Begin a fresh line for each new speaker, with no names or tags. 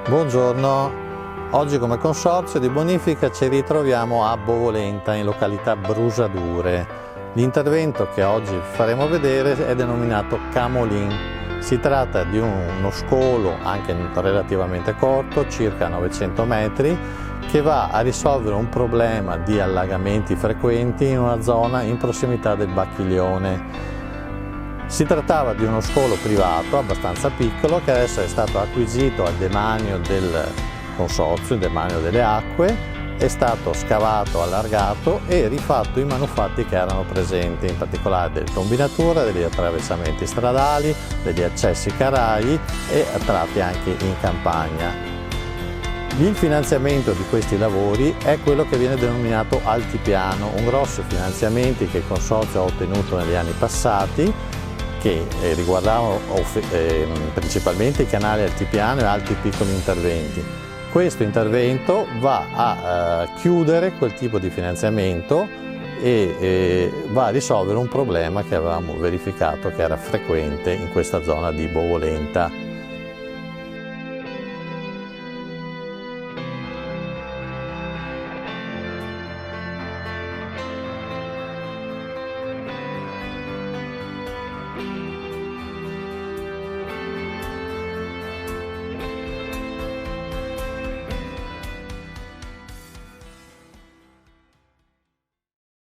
Buongiorno, oggi come consorzio di bonifica ci ritroviamo a Bovolenta in località Brusadure. L'intervento che oggi faremo vedere è denominato Camolin. Si tratta di uno scolo anche relativamente corto, circa 900 metri, che va a risolvere un problema di allagamenti frequenti in una zona in prossimità del Bacchiglione. Si trattava di uno scolo privato abbastanza piccolo che adesso è stato acquisito al demanio del consorzio, il demanio delle acque, è stato scavato, allargato e rifatto i manufatti che erano presenti, in particolare delle tombinature, degli attraversamenti stradali, degli accessi carrai e tratti anche in campagna. Il finanziamento di questi lavori è quello che viene denominato altipiano, un grosso finanziamento che il consorzio ha ottenuto negli anni passati, che riguardavano principalmente i canali altipiano e altri piccoli interventi. Questo intervento va a chiudere quel tipo di finanziamento e va a risolvere un problema che avevamo verificato che era frequente in questa zona di Bovolenta.